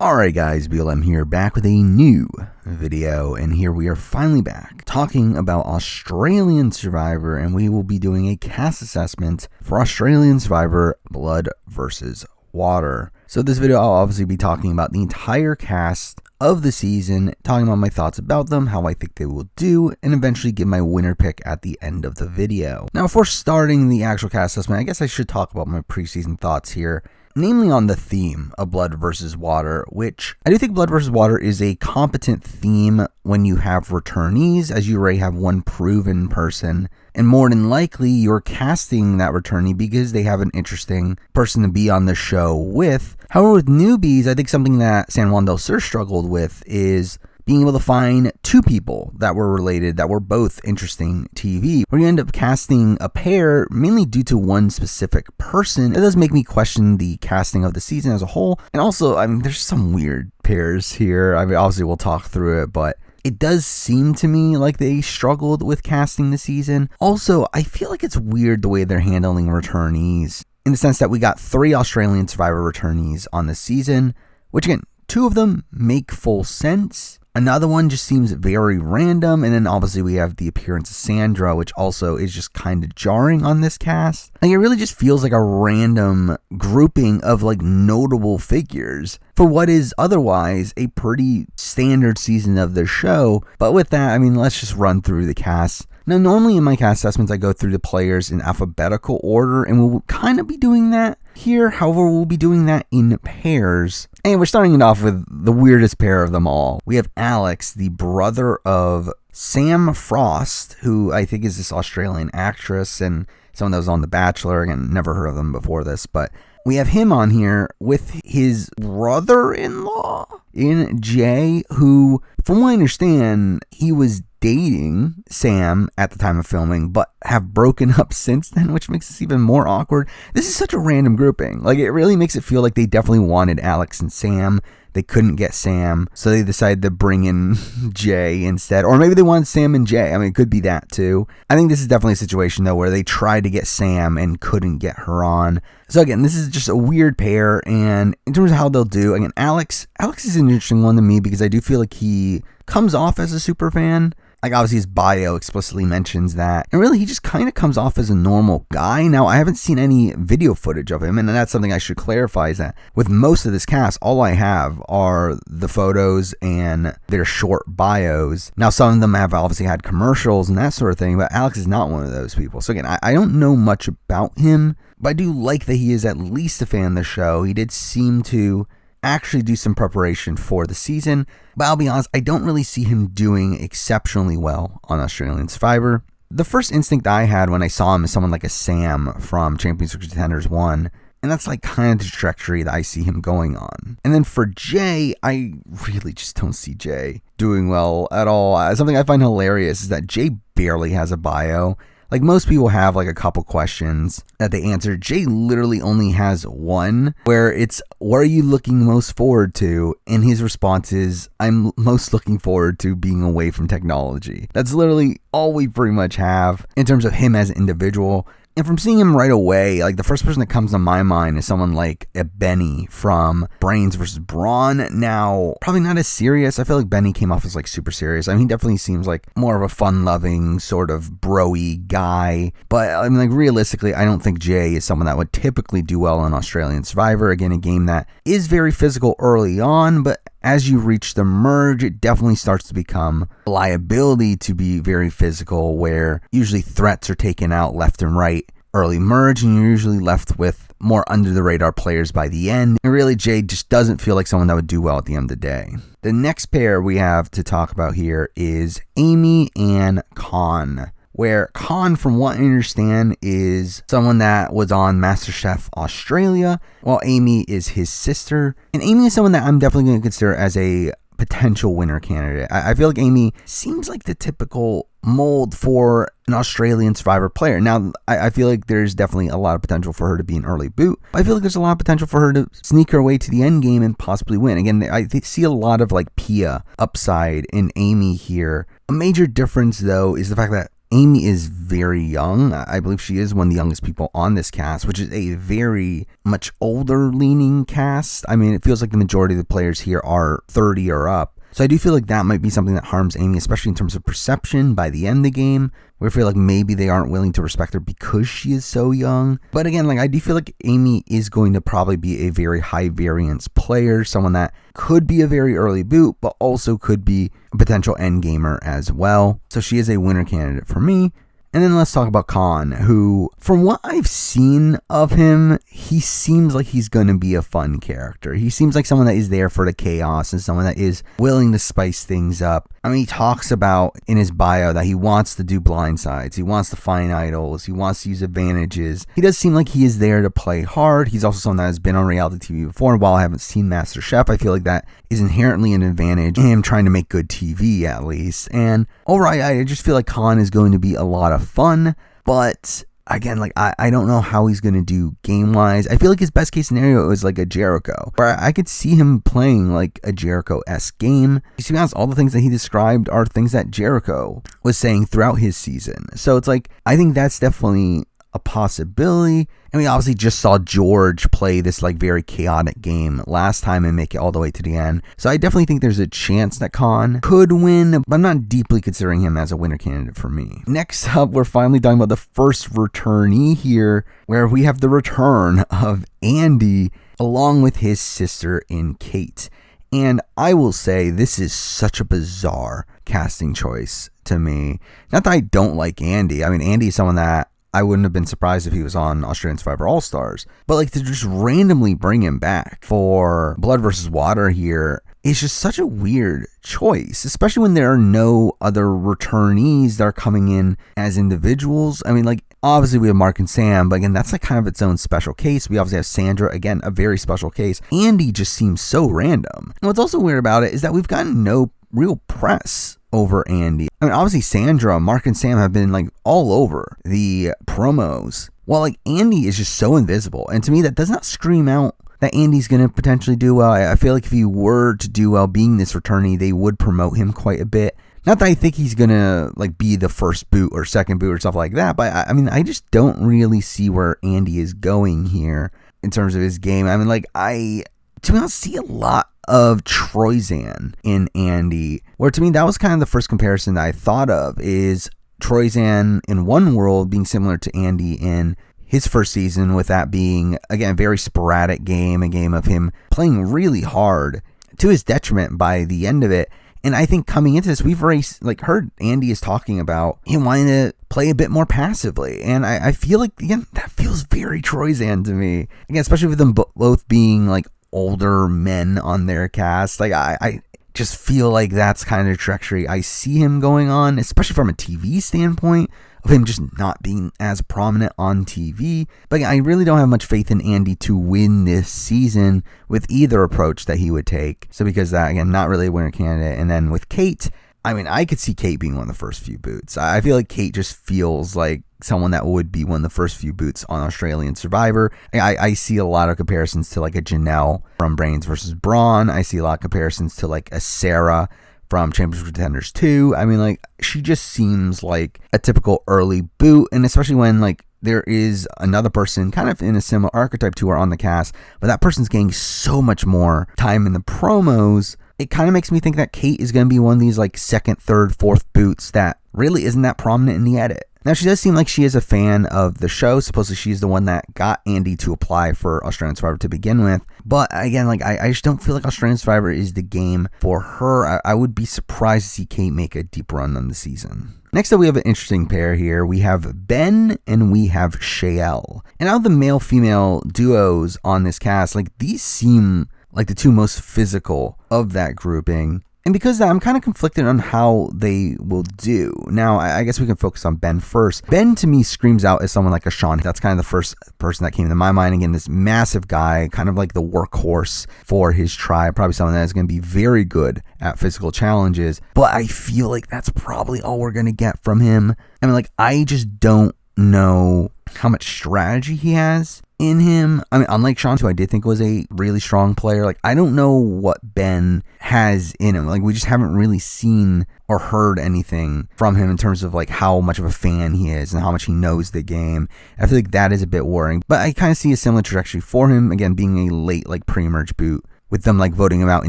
Alright guys, BLM here, back with a new video, and here we are finally back talking about Australian Survivor, and we will be doing a cast assessment for Australian Survivor Blood vs. Water. So this video I'll obviously be talking about the entire cast of the season, talking about my thoughts about them, how I think they will do, and eventually give my winner pick at the end of the video. Now before starting the actual cast assessment, I guess I should talk about my preseason thoughts here. Namely on the theme of Blood vs. Water, which I do think Blood vs. Water is a competent theme when you have returnees, as you already have one proven person, and more than likely you're casting that returnee because they have an interesting person to be on the show with. However, with newbies, I think something that San Juan del Sur struggled with is being able to find two people that were related, that were both interesting TV, where you end up casting a pair mainly due to one specific person. It does make me question the casting of the season as a whole. And also, I mean, there's some weird pairs here. I mean, obviously we'll talk through it, but it does seem to me like they struggled with casting the season. Also, I feel like it's weird the way they're handling returnees, in the sense that we got 3 Australian Survivor returnees on this season, which again, 2 of them make full sense. Another one just seems very random, and then obviously we have the appearance of Sandra, which also is just kind of jarring on this cast. Like, it really just feels like a random grouping of like notable figures for what is otherwise a pretty standard season of the show. But with that, I mean, let's just run through the cast. Now, normally in my cast assessments, I go through the players in alphabetical order, and we'll kind of be doing that here. However, we'll be doing that in pairs. And we're starting it off with the weirdest pair of them all. We have Alex, the brother of Sam Frost, who I think is this Australian actress and someone that was on The Bachelor. Again, never heard of them before this, but we have him on here with his brother-in-law in Jay, who, from what I understand, he was dating Sam at the time of filming, but have broken up since then, which makes this even more awkward. This is such a random grouping. Like, it really makes it feel like they definitely wanted Alex and Sam. They couldn't get Sam, so they decided to bring in Jay instead. Or maybe they wanted Sam and Jay. I mean, it could be that too. I think this is definitely a situation, though, where they tried to get Sam and couldn't get her on. So again, this is just a weird pair, and in terms of how they'll do, again, Alex is an interesting one to me because I do feel like he comes off as a super fan. Like, obviously his bio explicitly mentions that. And really, he just kind of comes off as a normal guy. Now, I haven't seen any video footage of him, and that's something I should clarify, is that with most of this cast, all I have are the photos and their short bios. Now, some of them have obviously had commercials and that sort of thing, but Alex is not one of those people. So again, I don't know much about him, but I do like that he is at least a fan of the show. He did seem to actually do some preparation for the season, but I'll be honest, I don't really see him doing exceptionally well on Australian Survivor. The first instinct I had when I saw him is someone like a Sam from Championship Contenders 1, and that's like kind of the trajectory that I see him going on. And then for Jay, I really just don't see Jay doing well at all. Something I find hilarious is that Jay barely has a bio. Like, most people have like a couple questions that they answer. Jay literally only has one, where it's, what are you looking most forward to? And his response is, I'm most looking forward to being away from technology. That's literally all we pretty much have in terms of him as an individual. And from seeing him right away, like, the first person that comes to my mind is someone like a Benny from Brains vs. Brawn. Now, probably not as serious. I feel like Benny came off as like super serious. I mean, he definitely seems like more of a fun-loving sort of bro-y guy. But I mean, like, realistically, I don't think Jay is someone that would typically do well on Australian Survivor. Again, a game that is very physical early on, but as you reach the merge, it definitely starts to become a liability to be very physical, where usually threats are taken out left and right early merge, and you're usually left with more under the radar players by the end. And really, Jay just doesn't feel like someone that would do well at the end of the day. The next pair we have to talk about here is Amy and Con, where Con, from what I understand, is someone that was on MasterChef Australia, while Amy is his sister. And Amy is someone that I'm definitely going to consider as a potential winner candidate. I feel like Amy seems like the typical mold for an Australian Survivor player. Now, I feel like there's definitely a lot of potential for her to be an early boot. I feel like there's a lot of potential for her to sneak her way to the end game and possibly win. Again, I see a lot of like Pia upside in Amy here. A major difference, though, is the fact that Amy is very young. I believe she is one of the youngest people on this cast, which is a very much older leaning cast. I mean, it feels like the majority of the players here are 30 or up. So I do feel like that might be something that harms Amy, especially in terms of perception by the end of the game, where I feel like maybe they aren't willing to respect her because she is so young. But again, like I do feel like Amy is going to probably be a very high variance player, someone that could be a very early boot, but also could be a potential end gamer as well. So she is a winner candidate for me. And then let's talk about Khan, who, from what I've seen of him, he seems like he's going to be a fun character. He seems like someone that is there for the chaos and someone that is willing to spice things up. I mean, he talks about in his bio that he wants to do blindsides. He wants to find idols. He wants to use advantages. He does seem like he is there to play hard. He's also someone that has been on reality TV before. And while I haven't seen MasterChef, I feel like that is inherently an advantage in him trying to make good TV at least. And overall, I just feel like Khan is going to be a lot of fun, but again, like I don't know how he's going to do game-wise. I feel like his best case scenario is like a Jericho, where I could see him playing like a Jericho-esque game. To be honest, all the things that he described are things that Jericho was saying throughout his season. So it's like, I think that's definitely a possibility. And we obviously just saw George play this like very chaotic game last time and make it all the way to the end. So I definitely think there's a chance that Khan could win, but I'm not deeply considering him as a winner candidate for me. Next up, we're finally talking about the first returnee here, where we have the return of Andy along with his sister in Kate. And I will say this is such a bizarre casting choice to me. Not that I don't like Andy. I mean, Andy is someone that I wouldn't have been surprised if he was on Australian Survivor All-Stars. But like to just randomly bring him back for Blood versus Water here is just such a weird choice, especially when there are no other returnees that are coming in as individuals. I mean, like, obviously we have Mark and Sam, but again, that's like kind of its own special case. We obviously have Sandra, again, a very special case. Andy just seems so random. And what's also weird about it is that we've gotten no real press over Andy. I mean, obviously Sandra, Mark, and Sam have been like all over the promos, while like Andy is just so invisible. And to me, that does not scream out that Andy's going to potentially do well. I feel like if he were to do well being this returnee, they would promote him quite a bit. Not that I think he's going to like be the first boot or second boot or stuff like that, but I mean, I just don't really see where Andy is going here in terms of his game. I mean, like to be honest, see a lot of Troyzan in Andy, where to me that was kind of the first comparison that I thought of, is Troyzan in one world being similar to Andy in his first season, with that being, again, a very sporadic game, a game of him playing really hard to his detriment by the end of it. And I think coming into this, we've already like heard Andy is talking about him wanting to play a bit more passively. And I feel like, again, that feels very Troyzan to me. Again, especially with them both being like older men on their cast. Like I just feel like that's kind of the trajectory I see him going on, especially from a TV standpoint, of him just not being as prominent on TV. But I really don't have much faith in Andy to win this season with either approach that he would take. So because that, again, not really a winner candidate. And then with Kate, I mean, I could see Kate being one of the first few boots. I feel like Kate just feels like someone that would be one of the first few boots on Australian Survivor. I see a lot of comparisons to like a Janelle from Brains versus Brawn. I see a lot of comparisons to like a Sarah from Champions Contenders 2. I mean, like, she just seems like a typical early boot, and especially when like there is another person kind of in a similar archetype to her on the cast, but that person's getting so much more time in the promos. It kind of makes me think that Kate is going to be one of these like second, third, fourth boots that really isn't that prominent in the edit. Now, she does seem like she is a fan of the show. Supposedly, she's the one that got Andy to apply for Australian Survivor to begin with. But again, like I just don't feel like Australian Survivor is the game for her. I would be surprised to see Kate make a deep run on the season. Next up, we have an interesting pair here. We have Ben and we have Shael. And out of the male-female duos on this cast, like these seem like the two most physical of that grouping. And because of that, I'm kind of conflicted on how they will do. Now, I guess we can focus on Ben first. Ben, to me, screams out as someone like a Sean. That's kind of the first person that came to my mind. Again, this massive guy, kind of like the workhorse for his tribe. Probably someone that is going to be very good at physical challenges. But I feel like that's probably all we're going to get from him. I mean, like, I just don't know how much strategy he has in him. I mean, unlike Sean, who I did think was a really strong player, like, I don't know what Ben has in him. Like, we just haven't really seen or heard anything from him in terms of like how much of a fan he is and how much he knows the game. I feel like that is a bit worrying, but I kind of see a similar trajectory for him, again, being a late like pre-merge boot, with them like voting him out in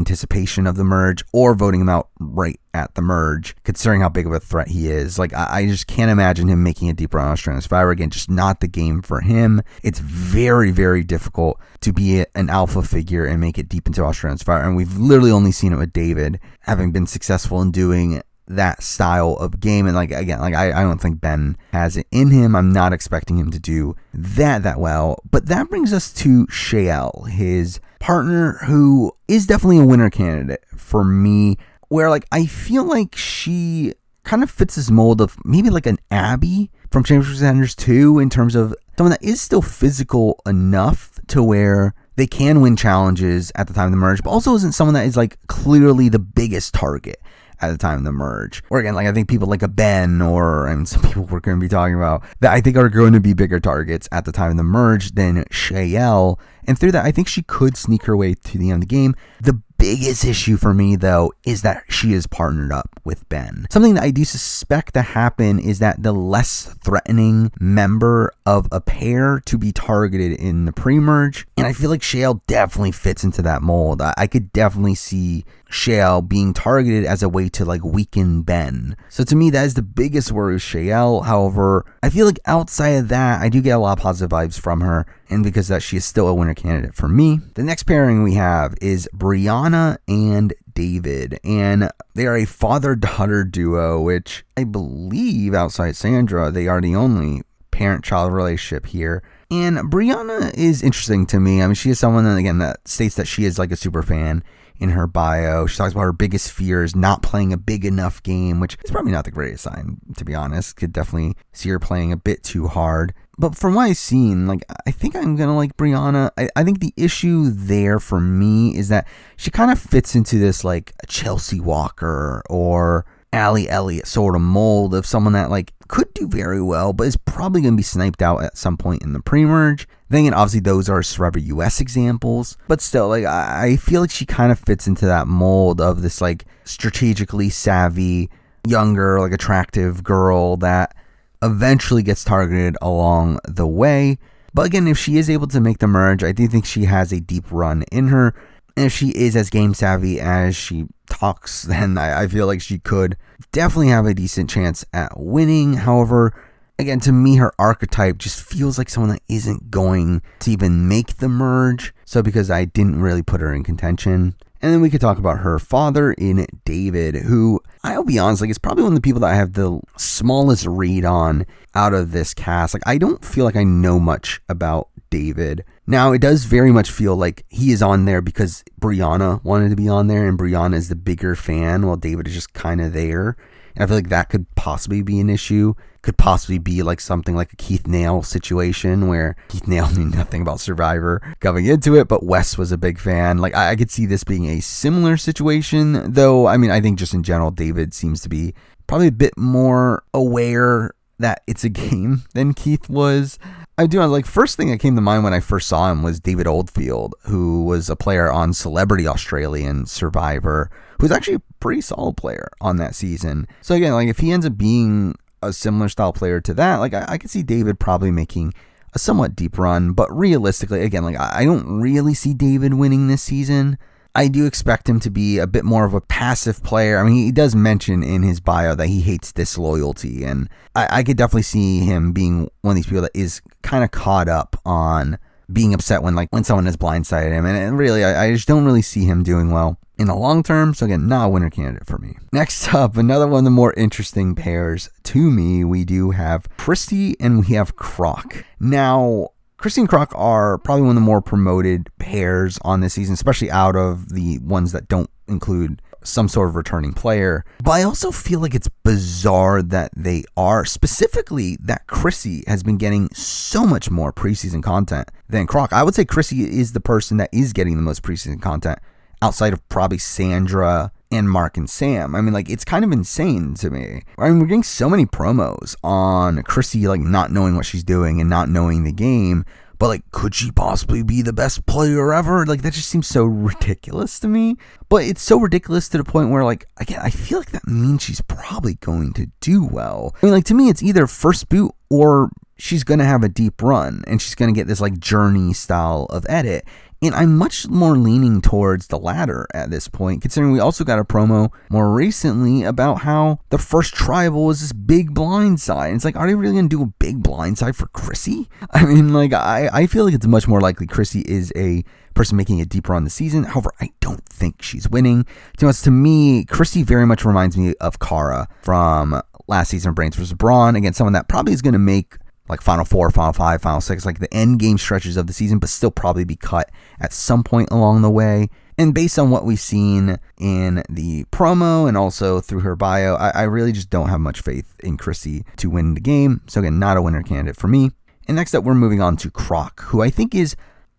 anticipation of the merge or voting him out right at the merge, considering how big of a threat he is. Like, I just can't imagine him making a deep run on Australian Survivor. Again, just not the game for him. It's very, very difficult to be an alpha figure and make it deep into Australian Survivor. And we've literally only seen it with David having been successful in doing that style of game. And like, again, like I don't think Ben has it in him. I'm not expecting him to do that well. But that brings us to Shael, his partner, who is definitely a winner candidate for me, where like I feel like she kind of fits this mold of maybe like an Abby from Championship Contenders 2, in terms of someone that is still physical enough to where they can win challenges at the time of the merge, but also isn't someone that is like clearly the biggest target at the time of the merge. Or again, like I think people like a Ben and some people we're going to be talking about that I think are going to be bigger targets at the time of the merge than Shael. And through that, I think she could sneak her way to the end of the game. The biggest issue for me, though, is that she is partnered up with Ben. Something that I do suspect to happen is that the less threatening member of a pair to be targeted in the pre-merge. And I feel like Shael definitely fits into that mold. I could definitely see Shael being targeted as a way to like weaken Ben. So to me, that is the biggest worry with Shael. However, I feel like outside of that, I do get a lot of positive vibes from her, and because that she is still a winner candidate for me. The next pairing we have is Brianna and David, and they are a father-daughter duo, which I believe outside Sandra, they are the only parent-child relationship here. And Brianna is interesting to me. I mean, she is someone that, again, that states that she is like a super fan in her bio. She talks about her biggest fears, not playing a big enough game, which is probably not the greatest sign, to be honest. Could definitely see her playing a bit too hard. But from what I've seen, like, I think I'm going to like Brianna. I think the issue there for me is that she kind of fits into this like Chelsea Walker or Allie Elliott sort of mold of someone that like could do very well, but is probably going to be sniped out at some point in the pre-merge. Then again, obviously those are Survivor US examples, but still, like, I feel like she kind of fits into that mold of this like strategically savvy, younger, like attractive girl that eventually gets targeted along the way. But again, if she is able to make the merge, I do think she has a deep run in her. And if she is as game savvy as she talks, then I feel like she could definitely have a decent chance at winning. However, again, to me, her archetype just feels like someone that isn't going to even make the merge. So because I didn't really put her in contention. And then we could talk about her father in David, who, I'll be honest, like, is probably one of the people that I have the smallest read on out of this cast. Like, I don't feel like I know much about David. Now, it does very much feel like he is on there because Brianna wanted to be on there, and Brianna is the bigger fan, while David is just kind of there. And I feel like that could possibly be an issue. Could possibly be like something like a Keith Nail situation where Keith Nail knew nothing about Survivor coming into it, but Wes was a big fan. Like, I could see this being a similar situation, though. I mean, I think just in general, David seems to be probably a bit more aware that it's a game than Keith was. I do, like, first thing that came to mind when I first saw him was David Oldfield, who was a player on Celebrity Australian Survivor, who's actually a pretty solid player on that season. So again, like, if he ends up being a similar style player to that, like, I could see David probably making a somewhat deep run. But realistically, again, like, I don't really see David winning this season. I do expect him to be a bit more of a passive player. I mean, he does mention in his bio that he hates disloyalty, and I could definitely see him being one of these people that is kind of caught up on being upset when someone has blindsided him. And really, I just don't really see him doing well in the long term. So again, not a winner candidate for me. Next up, another one of the more interesting pairs to me, we do have Christy and we have Croc. Now, Christy and Croc are probably one of the more promoted pairs on this season, especially out of the ones that don't include some sort of returning player. But I also feel like it's bizarre that they are, specifically that Chrissy has been getting so much more preseason content than Croc. I would say Chrissy is the person that is getting the most preseason content outside of probably Sandra and Mark and Sam. I mean, like, it's kind of insane to me. I mean, we're getting so many promos on Chrissy, like, not knowing what she's doing and not knowing the game. But, like, could she possibly be the best player ever? Like, that just seems so ridiculous to me. But it's so ridiculous to the point where, like, again, I feel like that means she's probably going to do well. I mean, like, to me, it's either first boot or she's going to have a deep run. And she's going to get this, like, journey style of edit. And I'm much more leaning towards the latter at this point, considering we also got a promo more recently about how the first tribal was this big blindside. And it's like, are they really going to do a big blindside for Chrissy? I mean, like, I feel like it's much more likely Chrissy is a person making a deep run this season. However, I don't think she's winning. To me, Chrissy very much reminds me of Cara from last season of Brains vs. Brawn. Again, someone that probably is going to make like Final 4, Final 5, Final 6, like the end game stretches of the season, but still probably be cut at some point along the way. And based on what we've seen in the promo and also through her bio, I really just don't have much faith in Chrissy to win the game. So again, not a winner candidate for me. And next up, we're moving on to Croc, who I think is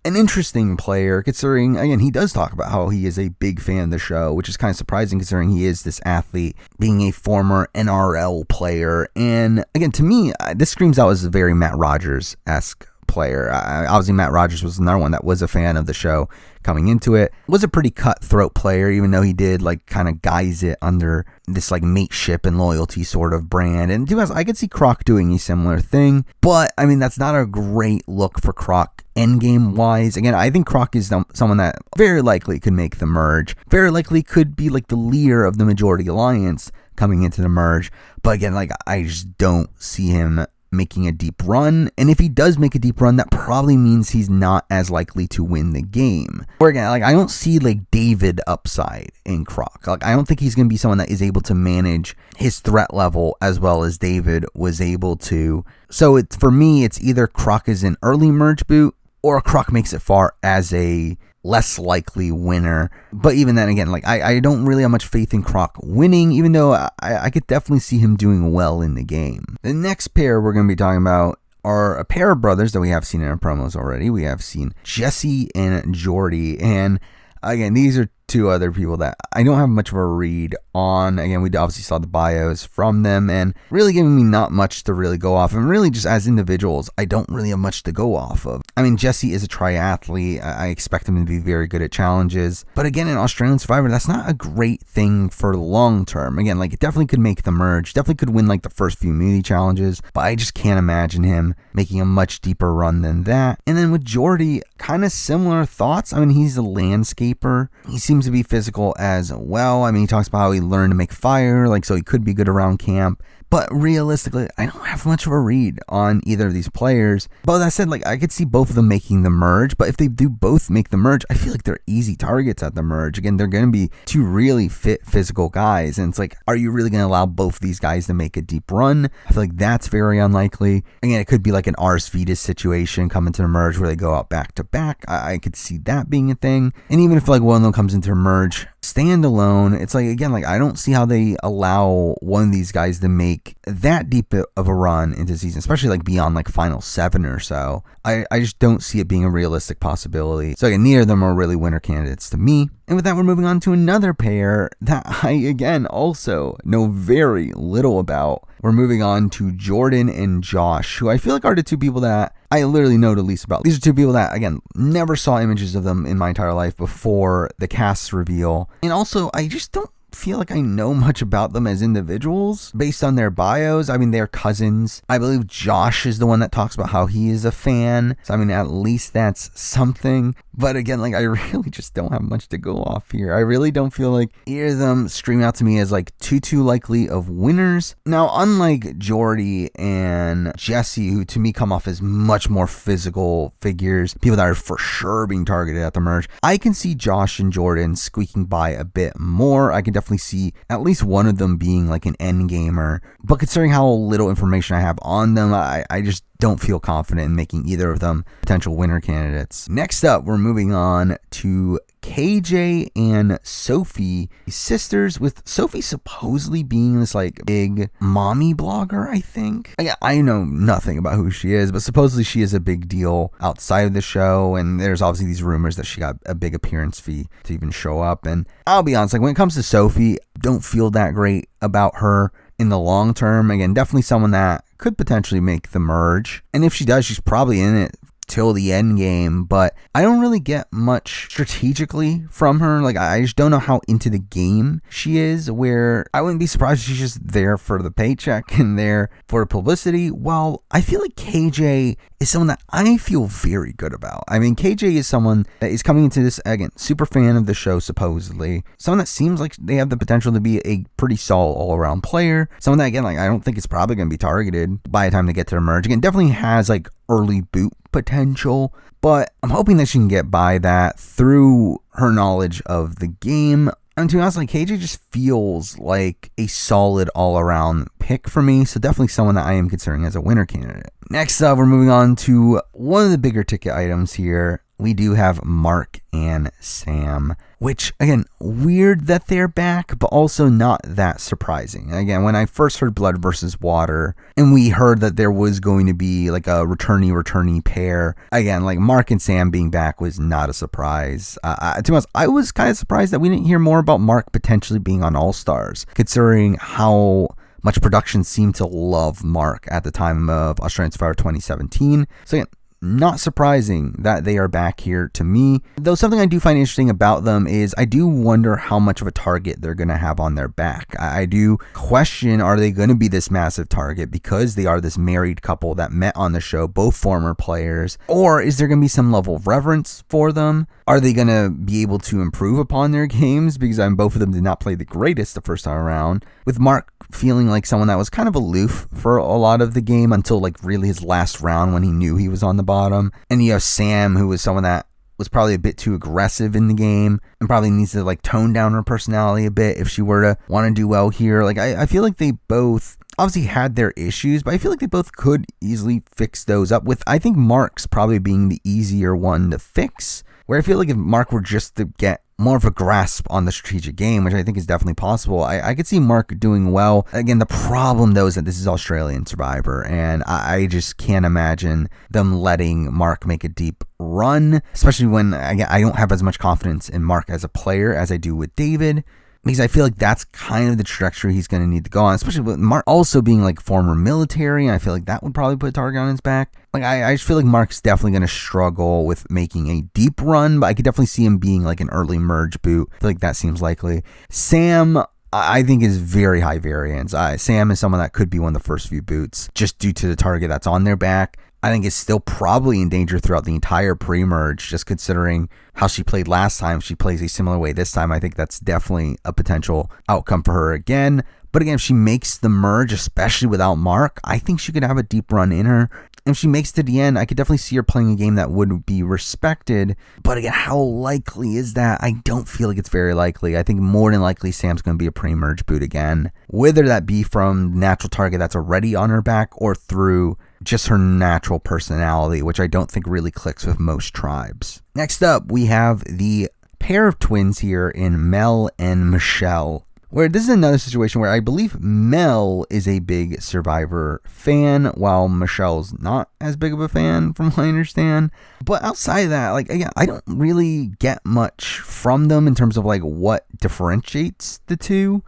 an interesting player, considering, again, he does talk about how he is a big fan of the show, which is kind of surprising considering he is this athlete, being a former NRL player. And again, to me, this screams out as a very Matt Rogers-esque player. Obviously, Matt Rogers was another one that was a fan of the show coming into it. Was a pretty cutthroat player, even though he did like kind of guise it under this like mateship and loyalty sort of brand. And I could see Croc doing a similar thing, but I mean, that's not a great look for Croc endgame wise. Again, I think Croc is someone that very likely could make the merge, very likely could be like the leader of the Majority Alliance coming into the merge. But again, like, I just don't see him making a deep run, and if he does make a deep run, that probably means he's not as likely to win the game. Or again, like, I don't see like David upside in Croc. Like, I don't think he's going to be someone that is able to manage his threat level as well as David was able to. So for me, it's either Croc is an early merge boot or Croc makes it far as a less likely winner. But even then, again, like, I don't really have much faith in Croc winning, even though I could definitely see him doing well in the game. The next pair we're going to be talking about are a pair of brothers that we have seen in our promos already. We have seen Jesse and Jordy, and again, these are two other people that I don't have much of a read on. Again, we obviously saw the bios from them and really giving me not much to really go off. And really just as individuals, I don't really have much to go off of. I mean, Jesse is a triathlete. I expect him to be very good at challenges. But again, in Australian Survivor, that's not a great thing for the long term. Again, like, it definitely could make the merge, definitely could win like the first few immunity challenges, but I just can't imagine him making a much deeper run than that. And then with Jordy, kind of similar thoughts. I mean, he's a landscaper. He seems to be physical as well. I mean, he talks about how he learned to make fire, like, so he could be good around camp. But realistically, I don't have much of a read on either of these players. But that said, like, I could see both of them making the merge. But if they do both make the merge, I feel like they're easy targets at the merge. Again, they're going to be two really fit physical guys. And it's like, are you really going to allow both of these guys to make a deep run? I feel like that's very unlikely. Again, it could be like an Ars Vetus situation coming to the merge where they go out back to back. I could see that being a thing. And even if like one of them comes into a merge standalone, it's like, again, like, I don't see how they allow one of these guys to make that deep of a run into season, especially like beyond like final 7 or so. I just don't see it being a realistic possibility. So again, neither of them are really winner candidates to me. And with that, we're moving on to another pair that I, again, also know very little about. We're moving on to Jordan and Josh, who I feel like are the two people that I literally know the least about. These are two people that, again, never saw images of them in my entire life before the cast reveal. And also, I just don't feel like I know much about them as individuals based on their bios. I mean, they're cousins. I believe Josh is the one that talks about how he is a fan. So, I mean, at least that's something. But again, like, I really just don't have much to go off here. I really don't feel like either of them scream out to me as like too likely of winners. Now, unlike Jordy and Jesse, who to me come off as much more physical figures, people that are for sure being targeted at the merge, I can see Josh and Jordan squeaking by a bit more. I can definitely see at least one of them being like an end gamer. But considering how little information I have on them, I just don't feel confident in making either of them potential winner candidates. Next up, we're moving on to KJ and Sophie Sisters, with Sophie supposedly being this like big mommy blogger, I think. I know nothing about who she is, but supposedly she is a big deal outside of the show, and there's obviously these rumors that she got a big appearance fee to even show up. And I'll be honest, like when it comes to Sophie, don't feel that great about her in the long term. Again, definitely someone that could potentially make the merge, and if she does, she's probably in it till the end game, but I don't really get much strategically from her. Like, I just don't know how into the game she is, where I wouldn't be surprised if she's just there for the paycheck and there for publicity. While I feel like KJ is someone that I feel very good about. I mean, KJ is someone that is coming into this, again, super fan of the show, supposedly. Someone that seems like they have the potential to be a pretty solid all-around player. Someone that, again, like I don't think is probably going to be targeted by the time they get to the merge. Again, definitely has like early boot potential, but I'm hoping that she can get by that through her knowledge of the game. And to be honest, like KJ just feels like a solid all-around pick for me, so definitely someone that I am considering as a winner candidate. Next up, we're moving on to one of the bigger ticket items here. We do have Mark and Sam, which, again, weird that they're back, but also not that surprising. Again, when I first heard Blood versus Water, and we heard that there was going to be like a returnee pair, again, like Mark and Sam being back was not a surprise. To be honest, I was kind of surprised that we didn't hear more about Mark potentially being on All-Stars, considering how much production seemed to love Mark at the time of Australian Survivor 2017. So again, not surprising that they are back here to me. Though something I do find interesting about them is I do wonder how much of a target they're going to have on their back. I do question, are they going to be this massive target because they are this married couple that met on the show, both former players? Or is there going to be some level of reverence for them? Are they going to be able to improve upon their games? Because both of them did not play the greatest the first time around. With Mark feeling like someone that was kind of aloof for a lot of the game until like really his last round when he knew he was on the bottom. And you have Sam, who was someone that was probably a bit too aggressive in the game and probably needs to like tone down her personality a bit if she were to want to do well here. Like I feel like they both obviously had their issues, but I feel like they both could easily fix those up, with I think Mark's probably being the easier one to fix, where I feel like if Mark were just to get more of a grasp on the strategic game, which I think is definitely possible, I could see Mark doing well. Again, the problem though is that this is Australian Survivor, and I just can't imagine them letting Mark make a deep run, especially when, again, I don't have as much confidence in Mark as a player as I do with David, because I feel like that's kind of the trajectory he's going to need to go on, especially with Mark also being like former military. I feel like that would probably put a target on his back. Like I just feel like Mark's definitely going to struggle with making a deep run, but I could definitely see him being like an early merge boot. I feel like that seems likely. Sam, I think, is very high variance. Sam is someone that could be one of the first few boots just due to the target that's on their back. I think is still probably in danger throughout the entire pre-merge, just considering how she played last time. She plays a similar way this time. I think that's definitely a potential outcome for her again. But again, if she makes the merge, especially without Mark, I think she could have a deep run in her. If she makes it to the end, I could definitely see her playing a game that would be respected. But again, how likely is that? I don't feel like it's very likely. I think more than likely Sam's going to be a pre-merge boot again, whether that be from natural target that's already on her back or through just her natural personality, which I don't think really clicks with most tribes. Next up, we have the pair of twins here in Mel and Michelle, where this is another situation where I believe Mel is a big Survivor fan, while Michelle's not as big of a fan, from what I understand. But outside of that, like, again, I don't really get much from them in terms of like what differentiates the two.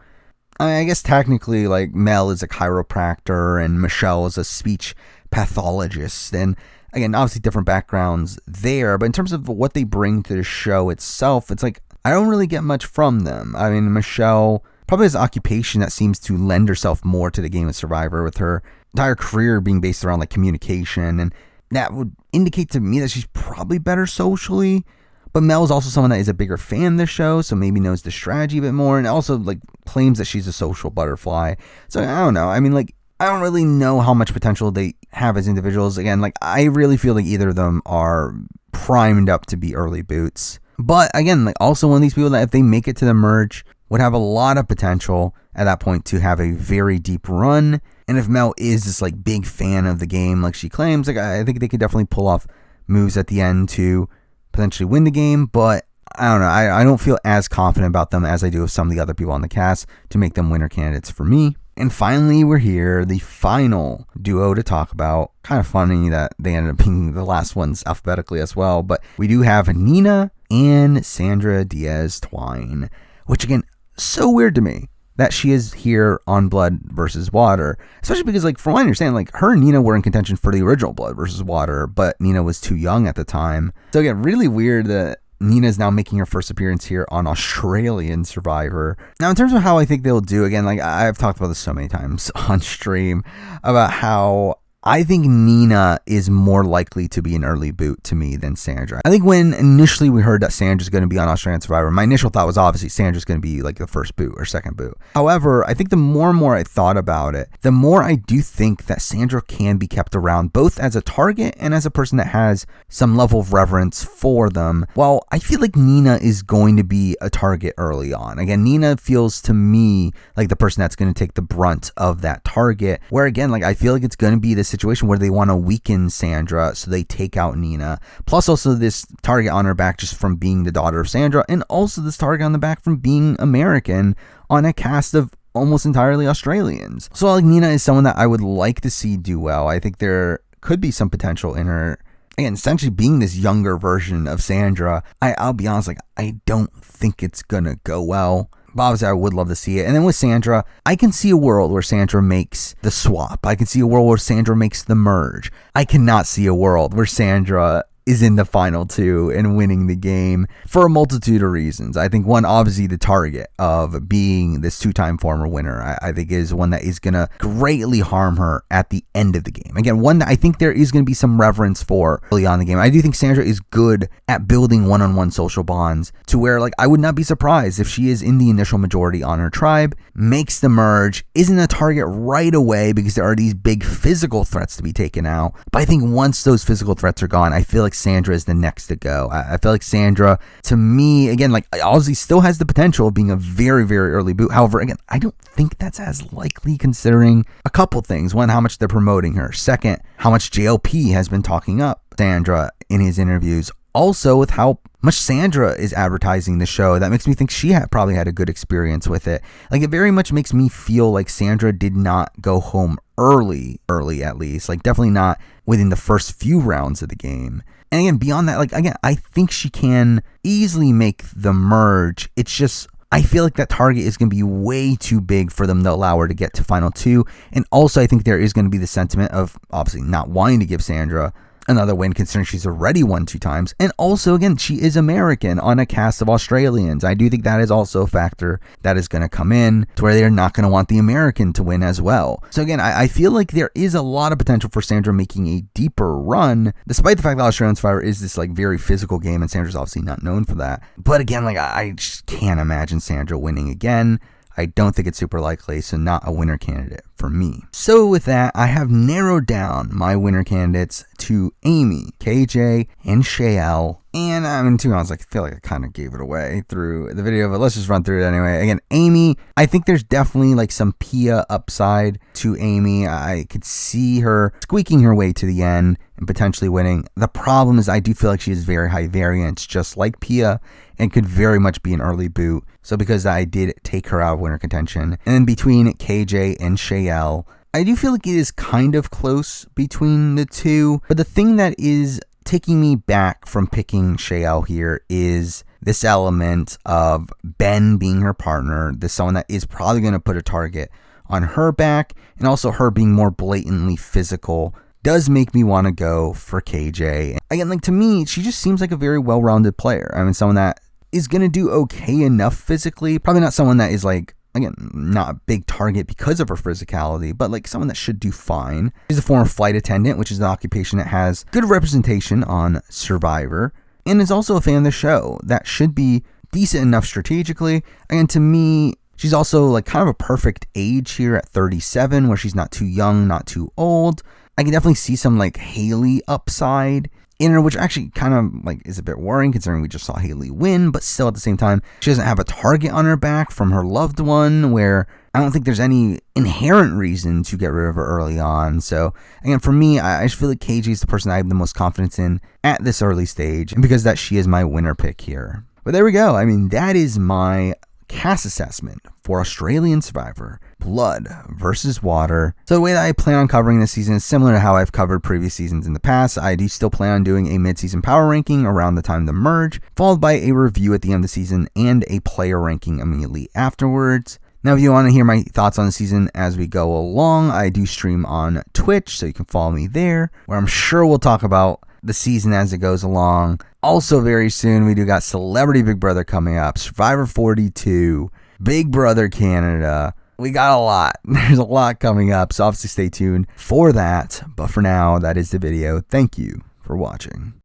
I guess technically, like, Mel is a chiropractor and Michelle is a speech pathologist, and again, obviously different backgrounds there, but in terms of what they bring to the show itself, it's like I don't really get much from them. I mean, Michelle probably has an occupation that seems to lend herself more to the game of Survivor, with her entire career being based around like communication, and that would indicate to me that she's probably better socially. But Mel is also someone that is a bigger fan of the show, so maybe knows the strategy a bit more, and also like claims that she's a social butterfly. So I don't know. I mean, like, I don't really know how much potential they have as individuals. Again, like, I really feel like either of them are primed up to be early boots. But again, like, also one of these people that if they make it to the merge would have a lot of potential at that point to have a very deep run. And if Mel is this like big fan of the game, like she claims, like, I think they could definitely pull off moves at the end to potentially win the game. But I don't know. I don't feel as confident about them as I do with some of the other people on the cast to make them winner candidates for me. And finally, we're here, the final duo to talk about. Kind of funny that they ended up being the last ones alphabetically as well. But we do have Nina and Sandra Diaz Twine, which again, so weird to me that she is here on Blood versus Water, especially because, like, from what I understand, like, her and Nina were in contention for the original Blood versus Water, but Nina was too young at the time. So again, really weird that Nina is now making her first appearance here on Australian Survivor. Now, in terms of how I think they'll do, again, like, I've talked about this so many times on stream about how I think Nina is more likely to be an early boot to me than Sandra. I think when initially we heard that Sandra's going to be on Australian Survivor, my initial thought was obviously Sandra's going to be like the first boot or second boot. However, I think the more and more I thought about it, the more I do think that Sandra can be kept around both as a target and as a person that has some level of reverence for them. While I feel like Nina is going to be a target early on. Again, Nina feels to me like the person that's going to take the brunt of that target, where again, like, I feel like it's going to be this situation where they want to weaken Sandra, so they take out Nina. Plus also this target on her back just from being the daughter of Sandra, and also this target on the back from being American on a cast of almost entirely Australians. So like, Nina is someone that I would like to see do well. I think there could be some potential in her. Again, essentially being this younger version of Sandra, I'll be honest, like, I don't think it's gonna go well. But obviously, I would love to see it. And then with Sandra, I can see a world where Sandra makes the swap. I can see a world where Sandra makes the merge. I cannot see a world where Sandra is in the final two and winning the game for a multitude of reasons. I think one, obviously the target of being this two-time former winner, I think is one that is going to greatly harm her at the end of the game. Again, one that I think there is going to be some reverence for early on in the game. I do think Sandra is good at building one-on-one social bonds to where, like, I would not be surprised if she is in the initial majority on her tribe, makes the merge, isn't a target right away because there are these big physical threats to be taken out. But I think once those physical threats are gone, I feel like Sandra is the next to go. I feel like Sandra, to me, again, like, obviously still has the potential of being a very, very early boot. However, again, I don't think that's as likely considering a couple things. One, how much they're promoting her. Second, how much JLP has been talking up Sandra in his interviews. Also, with how much Sandra is advertising the show, that makes me think she probably had a good experience with it. Like, it very much makes me feel like Sandra did not go home early at least. Like, definitely not within the first few rounds of the game. And again, beyond that, like, again, I think she can easily make the merge. It's just, I feel like that target is going to be way too big for them to allow her to get to final two. And also, I think there is going to be the sentiment of obviously not wanting to give Sandra another win, considering she's already won 2 times. And also, again, she is American on a cast of Australians. I do think that is also a factor that is going to come in to where they're not going to want the American to win as well. So again, I feel like there is a lot of potential for Sandra making a deeper run, despite the fact that Australian Survivor is this like very physical game, and Sandra's obviously not known for that. But again, like, I just can't imagine Sandra winning again. I don't think it's super likely, so not a winner candidate for me. So with that, I have narrowed down my winner candidates to Amy, KJ, and Shael. And I mean, to be honest, I feel like I kind of gave it away through the video, but let's just run through it anyway. Again, Amy, I think there's definitely like some Pia upside to Amy. I could see her squeaking her way to the end and potentially winning. The problem is I do feel like she has very high variance, just like Pia, and could very much be an early boot. So because I did take her out of winner contention. And then between KJ and Shael, I do feel like it is kind of close between the two. But the thing that is taking me back from picking Shael here is this element of Ben being her partner, this someone that is probably going to put a target on her back, and also her being more blatantly physical does make me want to go for KJ. Again, like, to me, she just seems like a very well-rounded player. I mean, someone that is going to do okay enough physically, probably not someone that is like, again, not a big target because of her physicality, but like someone that should do fine. She's a former flight attendant, which is an occupation that has good representation on Survivor, and is also a fan of the show that should be decent enough strategically. And to me, she's also like kind of a perfect age here at 37, where she's not too young, not too old. I can definitely see some like Haley upside in her, which actually kind of like is a bit worrying considering we just saw Haley win, but still at the same time, she doesn't have a target on her back from her loved one, where I don't think there's any inherent reason to get rid of her early on. So again, for me, I just feel like KJ is the person I have the most confidence in at this early stage, and because that, she is my winner pick here. But there we go. I mean, that is my cast assessment for Australian Survivor, Blood versus Water. So the way that I plan on covering this season is similar to how I've covered previous seasons in the past. I do still plan on doing a mid-season power ranking around the time of the merge, followed by a review at the end of the season and a player ranking immediately afterwards. Now, if you want to hear my thoughts on the season as we go along, I do stream on Twitch, so you can follow me there, where I'm sure we'll talk about the season as it goes along. Also, very soon, we do got Celebrity Big Brother coming up, Survivor 42, Big Brother Canada. We got a lot. There's a lot coming up, so obviously stay tuned for that. But for now, that is the video. Thank you for watching.